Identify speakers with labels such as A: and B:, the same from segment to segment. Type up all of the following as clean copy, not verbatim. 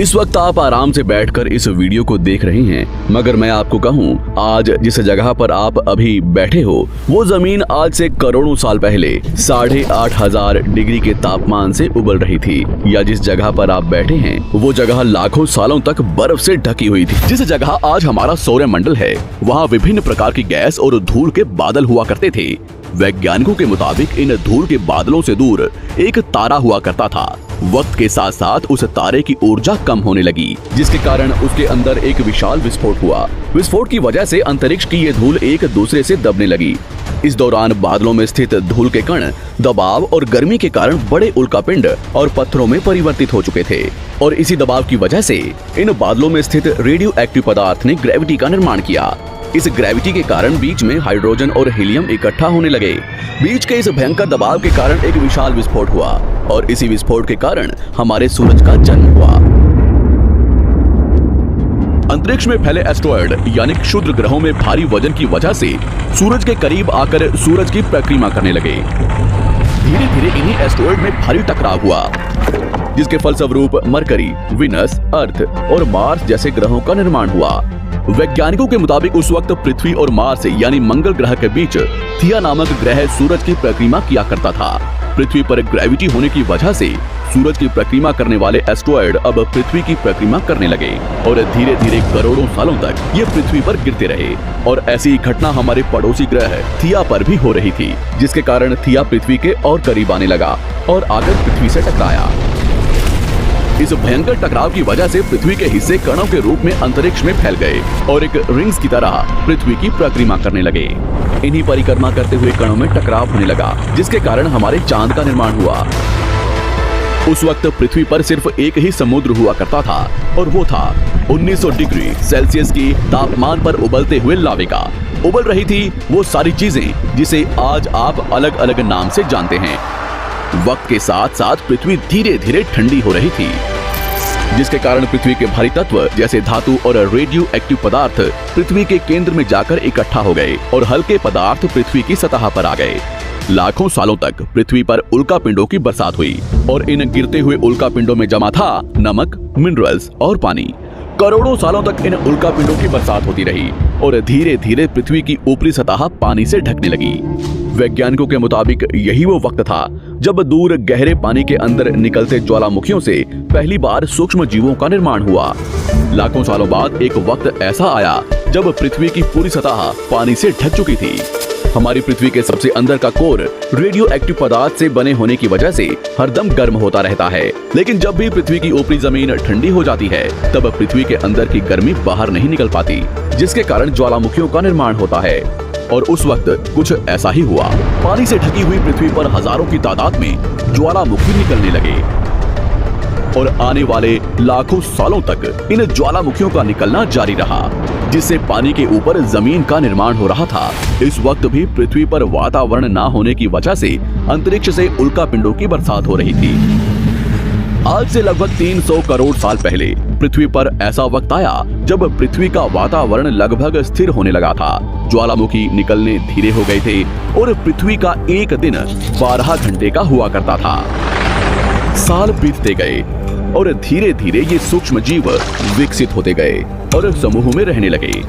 A: इस वक्त आप आराम से बैठकर इस वीडियो को देख रहे हैं, मगर मैं आपको कहूं, आज जिस जगह पर आप अभी बैठे हो वो जमीन आज से करोड़ों साल पहले 8,500 डिग्री के तापमान से उबल रही थी। या जिस जगह पर आप बैठे हैं वो जगह लाखों सालों तक बर्फ से ढकी हुई थी। जिस जगह आज हमारा सौरमंडल है वहाँ विभिन्न प्रकार की गैस और धूल के बादल हुआ करते थे। वैज्ञानिकों के मुताबिक इन धूल के बादलों से दूर एक तारा हुआ करता था। वक्त के साथ साथ उस तारे की ऊर्जा कम होने लगी, जिसके कारण उसके अंदर एक विशाल विस्फोट हुआ। विस्फोट की वजह से अंतरिक्ष की ये धूल एक दूसरे से दबने लगी। इस दौरान बादलों में स्थित धूल के कण दबाव और गर्मी के कारण बड़े उल्कापिंड और पत्थरों में परिवर्तित हो चुके थे, और इसी दबाव की वजह से इन बादलों में स्थित रेडियो एक्टिव पदार्थ ने ग्रेविटी का निर्माण किया। इस ग्रेविटी के कारण बीच में हाइड्रोजन और हीलियम इकट्ठा होने लगे। बीच के इस भयंकर दबाव के कारण एक विशाल विस्फोट हुआ, और इसी विस्फोट के कारण हमारे सूरज का जन्म हुआ। अंतरिक्ष में फैले एस्टेरॉयड यानी क्षुद्र ग्रहों में भारी वजन की वजह से सूरज के करीब आकर सूरज की परिक्रमा करने लगे। धीरे धीरे इन्हीं एस्टेरॉयड में भारी टकराव हुआ, जिसके फलस्वरूप मरकरी, विनस, अर्थ और मार्स जैसे ग्रहों का निर्माण हुआ। वैज्ञानिकों के मुताबिक उस वक्त पृथ्वी और मार्स यानी मंगल ग्रह के बीच थिया नामक ग्रह सूरज की परिक्रमा किया करता था। पृथ्वी पर ग्रेविटी होने की वजह से सूरज की परिक्रमा करने वाले एस्टेरॉयड अब पृथ्वी की परिक्रमा करने लगे, और धीरे धीरे करोड़ों सालों तक ये पृथ्वी पर गिरते रहे। और ऐसी ही घटना हमारे पड़ोसी ग्रह थिया पर भी हो रही थी, जिसके कारण थिया पृथ्वी के और करीब आने लगा और आकर पृथ्वी से टकराया। इस भयंकर टकराव की वजह से पृथ्वी के हिस्से कणों के रूप में अंतरिक्ष में फैल गए और एक रिंग्स की तरह पृथ्वी की परिक्रमा करने लगे। इन्हीं परिक्रमा करते हुए कणों में टकराव होने लगा, जिसके कारण हमारे चांद का निर्माण हुआ। उस वक्त पृथ्वी पर सिर्फ एक ही समुद्र हुआ करता था, और वो था 1900 डिग्री सेल्सियस की तापमान पर उबलते हुए लावे का। उबल रही थी वो सारी चीजें जिसे आज आप अलग अलग नाम से जानते हैं। वक्त के साथ साथ पृथ्वी धीरे धीरे ठंडी हो रही थी, जिसके कारण पृथ्वी के भारी तत्व जैसे धातु और रेडियो एक्टिव पदार्थ पृथ्वी के केंद्र में जाकर इकट्ठा हो गए और हल्के पदार्थ पृथ्वी की सतह पर आ गए। लाखों सालों तक पृथ्वी पर उल्कापिंडों की बरसात हुई, और इन गिरते हुए उल्कापिंडों में जमा था नमक, मिनरल्स और पानी। करोड़ों सालों तक इन उल्कापिंडों की बरसात होती रही, और धीरे धीरे पृथ्वी की ऊपरी सतह पानी से ढकने लगी। वैज्ञानिकों के मुताबिक यही वो वक्त था जब दूर गहरे पानी के अंदर निकलते ज्वालामुखियों से पहली बार सूक्ष्म जीवों का निर्माण हुआ। लाखों सालों बाद एक वक्त ऐसा आया जब पृथ्वी की पूरी सतह पानी से ढक चुकी थी। हमारी पृथ्वी के सबसे अंदर का कोर रेडियो एक्टिव पदार्थ से बने होने की वजह से हरदम गर्म होता रहता है, लेकिन जब भी पृथ्वी की ऊपरी जमीन ठंडी हो जाती है तब पृथ्वी के अंदर की गर्मी बाहर नहीं निकल पाती, जिसके कारण ज्वालामुखियों का निर्माण होता है। और उस वक्त कुछ ऐसा ही हुआ। पानी से ढकी हुई पृथ्वी पर हजारों की तादाद में ज्वालामुखी निकलने लगे, और आने वाले लाखों सालों तक इन ज्वालामुखियों का निकलना जारी रहा, जिससे पानी के ऊपर जमीन का निर्माण हो रहा था। इस वक्त भी पृथ्वी पर वातावरण न होने की वजह से अंतरिक्ष से उल्कापिंडों की बरसात हो रही थी। आज से लगभग 300 करोड़ साल पहले पृथ्वी पर ऐसा वक्त आया जब पृथ्वी का वातावरण लगभग स्थिर होने लगा था। ज्वालामुखी निकलने धीरे हो गए थे, और पृथ्वी का एक दिन 12 घंटे का हुआ करता था। साल बीतते गए, और धीरे धीरे ये सूक्ष्म जीव विकसित होते गए और समूह में रहने लगे।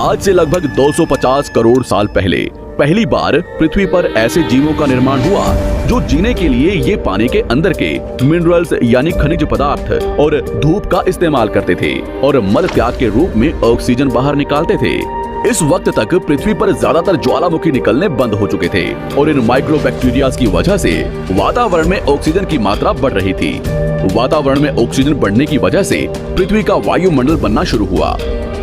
A: आज से लगभग 250 करोड़ साल पहले पहली बार पृथ्वी पर ऐसे जीवों का निर्माण हुआ जो जीने के लिए ये पानी के अंदर के मिनरल्स यानी खनिज पदार्थ और धूप का इस्तेमाल करते थे, और मल त्याग के रूप में ऑक्सीजन बाहर निकालते थे। इस वक्त तक पृथ्वी पर ज्यादातर ज्वालामुखी निकलने बंद हो चुके थे, और इन माइक्रोबैक्टीरिया की वजह से वातावरण में ऑक्सीजन की मात्रा बढ़ रही थी। वातावरण में ऑक्सीजन बढ़ने की वजह से पृथ्वी का वायुमंडल बनना शुरू हुआ,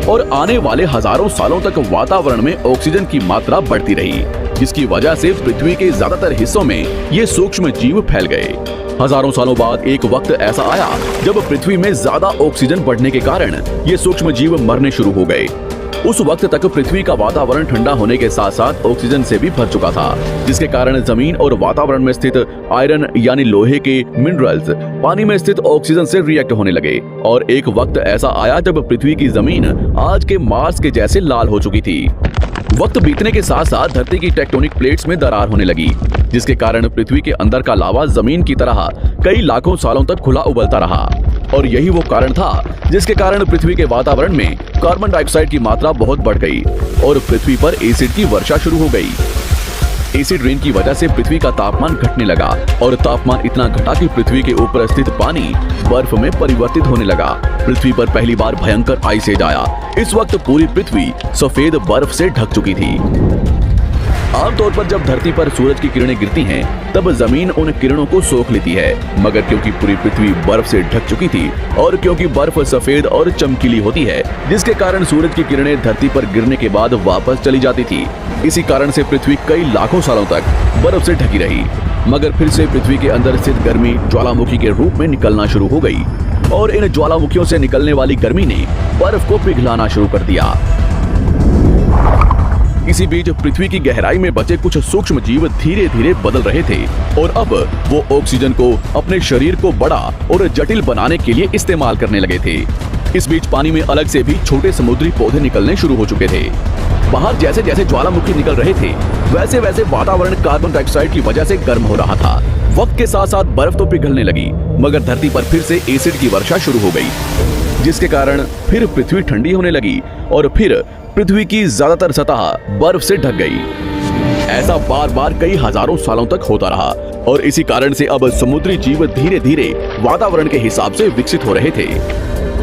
A: और आने वाले हजारों सालों तक वातावरण में ऑक्सीजन की मात्रा बढ़ती रही, जिसकी वजह से पृथ्वी के ज्यादातर हिस्सों में ये सूक्ष्म जीव फैल गए। हजारों सालों बाद एक वक्त ऐसा आया जब पृथ्वी में ज्यादा ऑक्सीजन बढ़ने के कारण ये सूक्ष्म जीव मरने शुरू हो गए। उस वक्त तक पृथ्वी का वातावरण ठंडा होने के साथ साथ ऑक्सीजन से भी भर चुका था, जिसके कारण जमीन और वातावरण में स्थित आयरन यानी लोहे के मिनरल्स पानी में स्थित ऑक्सीजन से रिएक्ट होने लगे। और एक वक्त ऐसा आया जब पृथ्वी की जमीन आज के मार्स के जैसे लाल हो चुकी थी। वक्त बीतने के साथ साथ धरती की टेक्टोनिक प्लेट्स में दरार होने लगी, जिसके कारण पृथ्वी के अंदर का लावा जमीन की तरह कई लाखों सालों तक खुला उबलता रहा। और यही वो कारण था जिसके कारण पृथ्वी के वातावरण में कार्बन डाइऑक्साइड की मात्रा बहुत बढ़ गई और पृथ्वी पर एसिड की वर्षा शुरू हो गई। एसिड रेन की वजह से पृथ्वी का तापमान घटने लगा और तापमान इतना घटा कि पृथ्वी के ऊपर स्थित पानी बर्फ में परिवर्तित होने लगा। पृथ्वी पर पहली बार भयंकर आइस एज आया। इस वक्त पूरी पृथ्वी सफेद बर्फ से ढक चुकी थी। आमतौर पर जब धरती पर सूरज की किरणें गिरती हैं, तब जमीन उन किरणों को सोख लेती है, मगर क्योंकि पूरी पृथ्वी बर्फ से ढक चुकी थी और क्योंकि बर्फ सफेद और चमकीली होती है, जिसके कारण सूरज की किरणें धरती पर गिरने के बाद वापस चली जाती थी। इसी कारण से पृथ्वी कई लाखों सालों तक बर्फ से ढकी रही, मगर फिर से पृथ्वी के अंदर स्थित गर्मी ज्वालामुखी के रूप में निकलना शुरू हो गई और इन ज्वालामुखियों से निकलने वाली गर्मी ने बर्फ को पिघलाना शुरू कर दिया। इसी बीच पृथ्वी की गहराई में बचे कुछ सूक्ष्म जीव धीरे धीरे बदल रहे थे और अब वो ऑक्सीजन को अपने शरीर को बड़ा और जटिल बनाने के लिए इस्तेमाल करने लगे थे। इस बीच पानी में अलग से भी छोटे समुद्री पौधे निकलने शुरू हो चुके थे। बाहर जैसे जैसे ज्वालामुखी निकल रहे थे, वैसे वैसे वातावरण कार्बन डाइऑक्साइड की वजह से गर्म हो रहा था। वक्त के साथ साथ बर्फ तो पिघलने लगी, मगर धरती पर फिर से एसिड की वर्षा शुरू हो गई, जिसके कारण फिर पृथ्वी ठंडी होने लगी और फिर पृथ्वी की ज्यादातर सतह बर्फ से ढक गई। ऐसा बार बार कई हजारों सालों तक होता रहा और इसी कारण से अब समुद्री जीव धीरे धीरे वातावरण के हिसाब से विकसित हो रहे थे।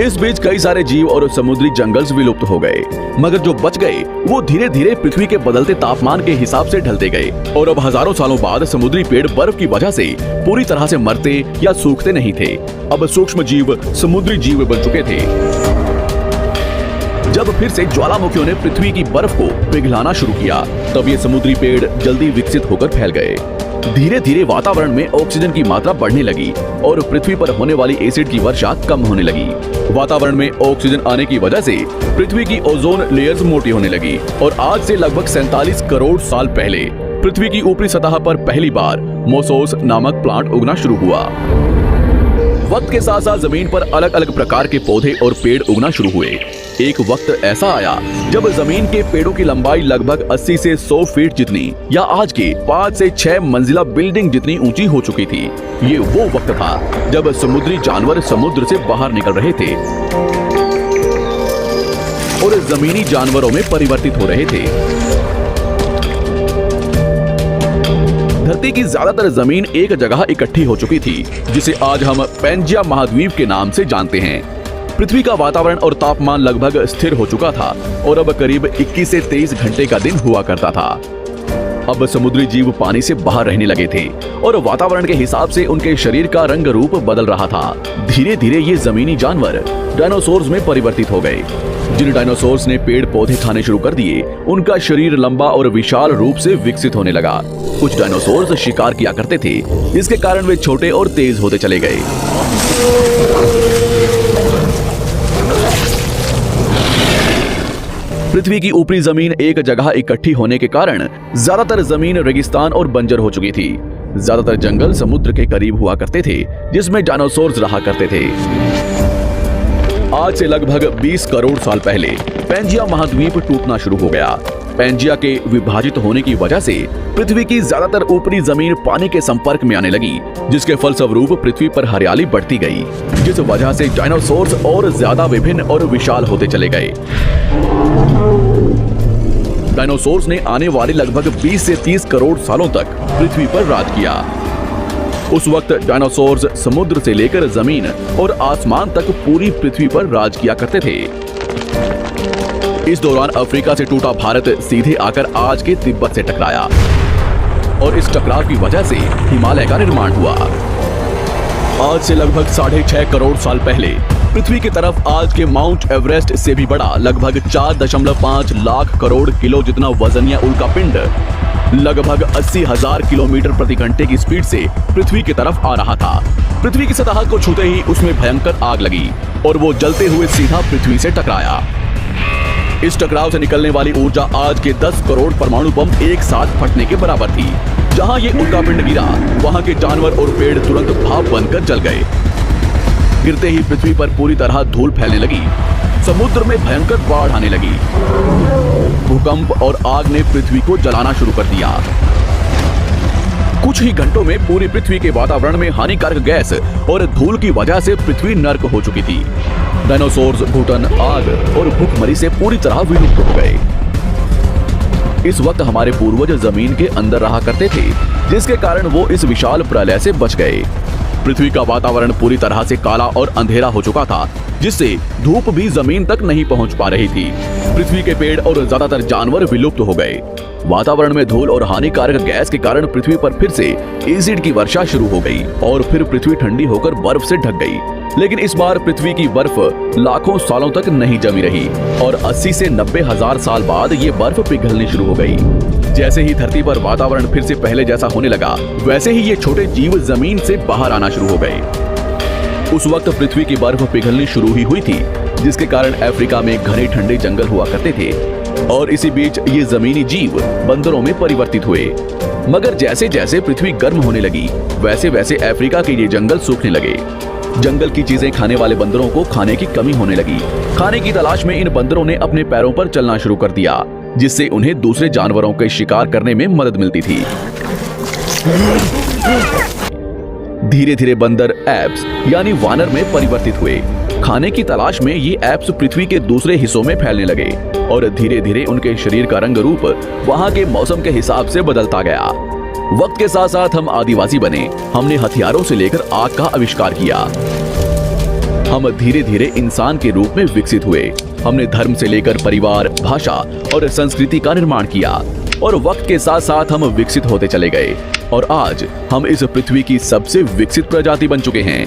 A: इस बीच कई सारे जीव और समुद्री जंगल्स विलुप्त हो गए, मगर जो बच गए वो धीरे धीरे पृथ्वी के बदलते तापमान के हिसाब से ढलते गए और अब हजारों सालों बाद समुद्री पेड़ बर्फ की वजह से पूरी तरह से मरते या सूखते नहीं थे। अब सूक्ष्म जीव समुद्री जीव बन चुके थे। जब फिर से ज्वालामुखियों ने पृथ्वी की बर्फ को पिघलाना शुरू किया, तब ये समुद्री पेड़ जल्दी विकसित होकर फैल गए। धीरे धीरे वातावरण में ऑक्सीजन की मात्रा बढ़ने लगी और पृथ्वी पर होने वाली एसिड की वर्षा कम होने लगी। वातावरण में ऑक्सीजन आने की वजह से पृथ्वी की ओजोन लेयर्स मोटी होने लगी और आज से लगभग 47 करोड़ साल पहले पृथ्वी की ऊपरी सतह पर पहली बार मोसोस नामक प्लांट उगना शुरू हुआ। वक्त के साथ साथ जमीन पर अलग अलग प्रकार के पौधे और पेड़ उगना शुरू हुए। एक वक्त ऐसा आया जब जमीन के पेड़ों की लंबाई लगभग 80 से 100 फीट जितनी या आज के 5 से 6 मंजिला बिल्डिंग जितनी ऊंची हो चुकी थी। ये वो वक्त था जब समुद्री जानवर समुद्र से बाहर निकल रहे थे और जमीनी जानवरों में परिवर्तित हो रहे थे। धरती की ज्यादातर जमीन एक जगह इकट्ठी हो चुकी थी, जिसे आज हम पैंजिया महाद्वीप के नाम से जानते हैं। पृथ्वी का वातावरण और तापमान लगभग स्थिर हो चुका था और अब करीब 21 से 23 घंटे का दिन हुआ करता था। अब समुद्री जीव पानी से बाहर रहने लगे थे और वातावरण के हिसाब से उनके शरीर का रंग रूप बदल रहा था। धीरे धीरे ये जमीनी जानवर डायनासोर्स में परिवर्तित हो गए। जिन डायनासोर्स ने पेड़ पौधे खाने शुरू कर दिए, उनका शरीर लंबा और विशाल रूप से विकसित होने लगा। कुछ डायनासोर्स शिकार किया करते थे, जिसके कारण वे छोटे और तेज होते चले गए। पृथ्वी की ऊपरी जमीन एक जगह इकट्ठी होने के कारण ज्यादातर जमीन रेगिस्तान और बंजर हो चुकी थी। ज्यादातर जंगल समुद्र के करीब हुआ करते थे, जिसमें डायनासोर्स रहा करते थे। आज से लगभग 20 करोड़ साल पहले पैंजिया महाद्वीप टूटना शुरू हो गया। पैंजिया के विभाजित होने की वजह से पृथ्वी की ज्यादातर ऊपरी जमीन पानी के संपर्क में आने लगी, जिसके फलस्वरूप पृथ्वी पर हरियाली बढ़ती गई, जिस वजह से डायनासोर्स और ज्यादा विभिन्न और विशाल होते चले गए। डायनासोर्स ने आने वाले लगभग 20 से 30 करोड़ सालों तक पृथ्वी पर राज किया। उस वक्त डायनासोर्स समुद्र से लेकर जमीन और आसमान तक पूरी पृथ्वी पर राज किया करते थे। इस दौरान अफ्रीका से टूटा भारत सीधे आकर आज के तिब्बत से टकराया और इस टकराव की वजह से हिमालय का निर्माण हुआ। आज से लगभग 6.5 करोड़ साल पहले पृथ्वी की तरफ आज के माउंट एवरेस्ट से भी बड़ा लगभग 4.5 लाख करोड़ किलो जितना वजनिया उल्कापिंड लगभग 80,000 किलोमीटर प्रति घंटे की स्पीड से पृथ्वी की तरफ आ रहा था। पृथ्वी की सतह को छूते ही उसमें भयंकर आग लगी और वो जलते हुए सीधा पृथ्वी से टकराया। इस टकराव से निकलने वाली ऊर्जा आज के 10 करोड़ परमाणु बम एक साथ फटने के बराबर थी। जहां ये उल्कापिंड गिरा, वहां के जानवर और पेड़ तुरंत भाप बनकर जल गए। गिरते ही पृथ्वी पर पूरी तरह धूल फैलने लगी। समुद्र में भयंकर बाढ़ आने लगी। भूकंप और आग ने पृथ्वी को जलाना शुरू कर दिया। कुछ ही घंटों में पूरी पृथ्वी के वातावरण में हानिकारक गैस और धूल की वजह से पृथ्वी नर्क हो चुकी थी। डायनासोर्स, घुटन, आग और भूखमरी से पूरी तरह विलुप्त हो गए। इस वक्त हमारे पूर्वज जमीन के अंदर रहा करते थे, जिसके कारण वो इस विशाल प्रलय से बच गए। पृथ्वी का वातावरण पूरी तरह से काला और अंधेरा हो चुका था, जिससे धूप भी जमीन तक नहीं पहुंच पा रही थी। पृथ्वी के पेड़ और ज्यादातर जानवर विलुप्त हो गए। वातावरण में धूल और हानिकारक गैस के कारण पृथ्वी पर फिर से एसिड की वर्षा शुरू हो गई और फिर पृथ्वी ठंडी होकर बर्फ से ढक गई। लेकिन इस बार पृथ्वी की बर्फ लाखों सालों तक नहीं जमी रही और 80 से 90 हजार साल बाद ये बर्फ पिघलनी शुरू हो गई। जैसे ही धरती पर वातावरण फिर से पहले जैसा होने लगा, वैसे ही ये छोटे जीव जमीन से बाहर आना शुरू हो गए। उस वक्त पृथ्वी की बर्फ पिघलनी शुरू ही हुई थी, जिसके कारण अफ्रीका में घने ठंडे जंगल हुआ करते थे और इसी बीच ये जमीनी जीव बंदरों में परिवर्तित हुए। मगर जैसे जैसे पृथ्वी गर्म होने लगी, वैसे वैसे अफ्रीका के ये जंगल सूखने लगे। जंगल की चीजें खाने वाले बंदरों को खाने की कमी होने लगी। खाने की तलाश में इन बंदरों ने अपने पैरों पर चलना शुरू कर दिया, जिससे उन्हें दूसरे जानवरों के शिकार करने में मदद मिलती थी। धीरे धीरे बंदर एप्स यानी वानर में परिवर्तित हुए। खाने की तलाश में ये एप्स पृथ्वी के दूसरे हिस्सों में फैलने लगे और धीरे धीरे उनके शरीर का रंग रूप वहाँ के मौसम के हिसाब से बदलता गया। वक्त के साथ साथ हम आदिवासी बने। हमने हथियारों से लेकर आग का आविष्कार किया। हम धीरे धीरे इंसान के रूप में विकसित हुए। हमने धर्म से लेकर परिवार, भाषा और संस्कृति का निर्माण किया और वक्त के साथ साथ हम विकसित होते चले गए और आज हम इस पृथ्वी की सबसे विकसित प्रजाति बन चुके हैं।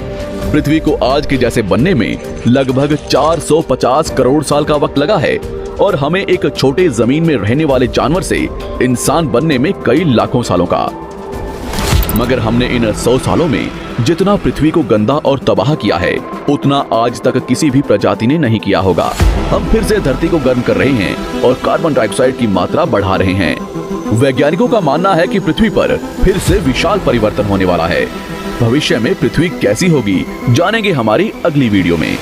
A: पृथ्वी को आज के जैसे बनने में लगभग 450 करोड़ साल का वक्त लगा है और हमें एक छोटे जमीन में रहने वाले जानवर से इंसान बनने में कई लाखों सालों का। मगर हमने इन 100 सालों में जितना पृथ्वी को गंदा और तबाह किया है, उतना आज तक किसी भी प्रजाति ने नहीं किया होगा। हम फिर से धरती को गर्म कर रहे हैं और कार्बन डाइऑक्साइड की मात्रा बढ़ा रहे हैं। वैज्ञानिकों का मानना है कि पृथ्वी पर फिर से विशाल परिवर्तन होने वाला है। भविष्य में पृथ्वी कैसी होगी, जानेंगे हमारी अगली वीडियो में।